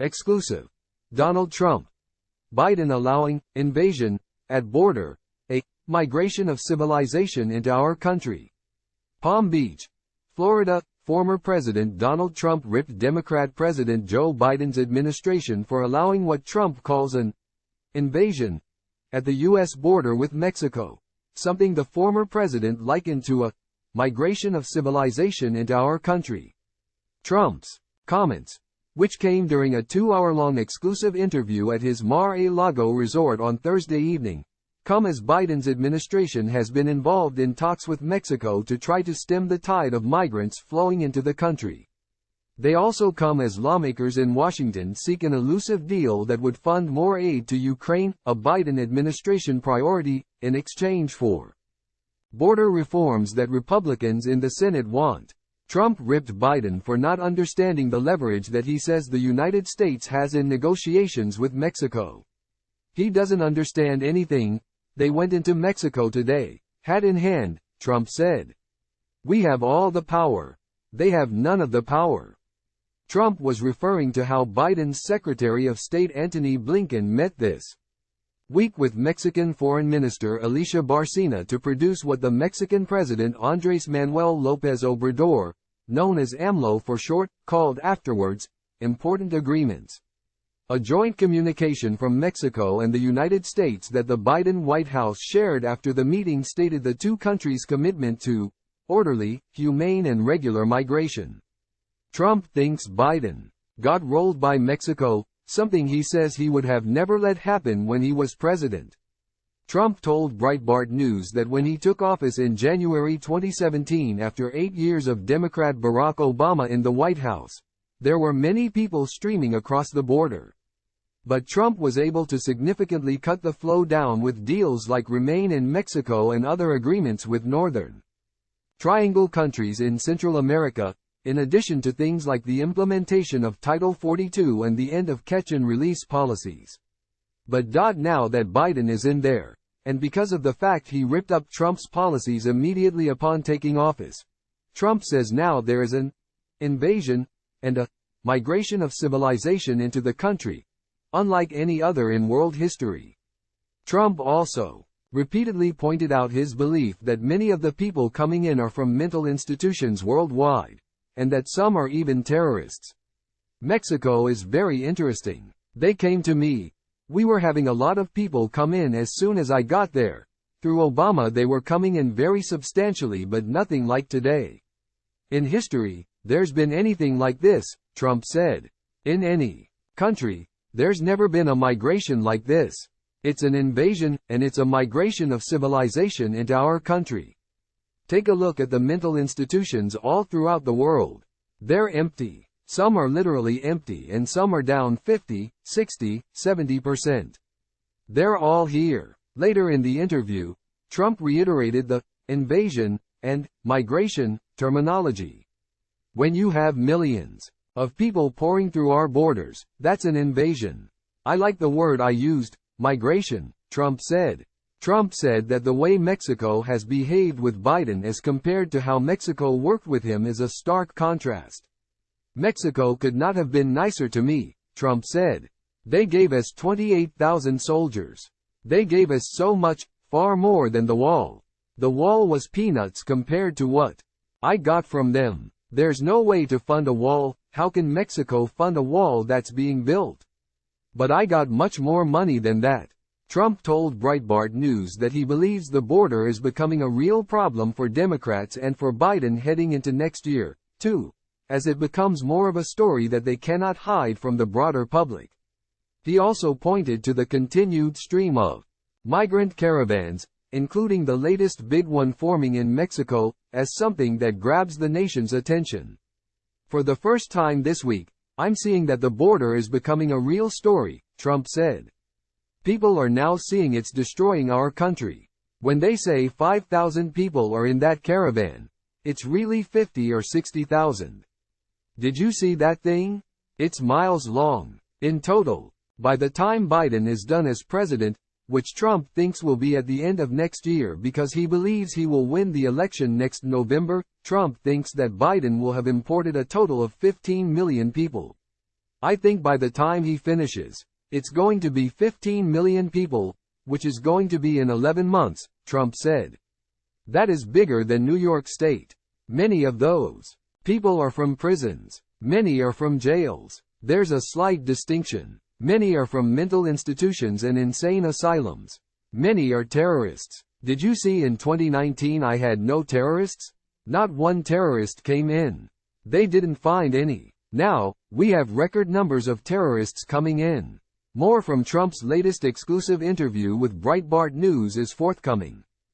Exclusive. Donald Trump. Biden allowing invasion at border, a migration of civilization into our country. Palm Beach, Florida. Former President Donald Trump ripped Democrat President Joe Biden's administration for allowing what Trump calls an invasion at the U.S. border with Mexico, something the former president likened to a migration of civilization into our country. Trump's comments, which came during a 2-hour-long exclusive interview at his Mar-a-Lago resort on Thursday evening, come as Biden's administration has been involved in talks with Mexico to try to stem the tide of migrants flowing into the country. They also come as lawmakers in Washington seek an elusive deal that would fund more aid to Ukraine, a Biden administration priority, in exchange for border reforms that Republicans in the Senate want. Trump ripped Biden for not understanding the leverage that he says the United States has in negotiations with Mexico. He doesn't understand anything. They went into Mexico today, hat in hand, Trump said. We have all the power. They have none of the power. Trump was referring to how Biden's Secretary of State Antony Blinken met this week with Mexican Foreign Minister Alicia Bárcena to produce what the Mexican President Andrés Manuel López Obrador, known as AMLO for short, called afterwards, important agreements. A joint communication from Mexico and the United States that the Biden White House shared after the meeting stated the two countries' commitment to orderly, humane and regular migration. Trump thinks Biden got rolled by Mexico, something he says he would have never let happen when he was president. Trump told Breitbart News that when he took office in January 2017 after 8 years of Democrat Barack Obama in the White House, there were many people streaming across the border. But Trump was able to significantly cut the flow down with deals like Remain in Mexico and other agreements with Northern Triangle countries in Central America, in addition to things like the implementation of Title 42 and the end of catch-and-release policies. But now that Biden is in there, and because of the fact he ripped up Trump's policies immediately upon taking office, Trump says now there is an invasion and a migration of civilization into the country, unlike any other in world history. Trump also repeatedly pointed out his belief that many of the people coming in are from mental institutions worldwide, and that some are even terrorists. Mexico is very interesting. They came to me. We were having a lot of people come in as soon as I got there. Through Obama they were coming in very substantially, but nothing like today. In history, there's been anything like this, Trump said. In any country, there's never been a migration like this. It's an invasion, and it's a migration of civilization into our country. Take a look at the mental institutions all throughout the world. They're empty. Some are literally empty and some are down 50, 60, 70%. They're all here. Later in the interview, Trump reiterated the invasion and migration terminology. When you have millions of people pouring through our borders, that's an invasion. I like the word I used, migration, Trump said. Trump said that the way Mexico has behaved with Biden as compared to how Mexico worked with him is a stark contrast. Mexico could not have been nicer to me, Trump said. They gave us 28,000 soldiers. They gave us so much, far more than the wall. The wall was peanuts compared to what I got from them. There's no way to fund a wall. How can Mexico fund a wall that's being built? But I got much more money than that. Trump told Breitbart News that he believes the border is becoming a real problem for Democrats and for Biden heading into next year, too, as it becomes more of a story that they cannot hide from the broader public. He also pointed to the continued stream of migrant caravans, including the latest big one forming in Mexico, as something that grabs the nation's attention. For the first time this week, I'm seeing that the border is becoming a real story, Trump said. People are now seeing it's destroying our country. When they say 5,000 people are in that caravan, it's really 50 or 60,000. Did you see that thing? It's miles long. In total. By the time Biden is done as president, which Trump thinks will be at the end of next year because he believes he will win the election next November, Trump thinks that Biden will have imported a total of 15 million people. I think by the time he finishes, it's going to be 15 million people, which is going to be in 11 months, Trump said. That is bigger than New York State. Many of those people are from prisons. Many are from jails. There's a slight distinction. Many are from mental institutions and insane asylums. Many are terrorists. Did you see in 2019 I had no terrorists? Not one terrorist came in. They didn't find any. Now, we have record numbers of terrorists coming in. More from Trump's latest exclusive interview with Breitbart News is forthcoming.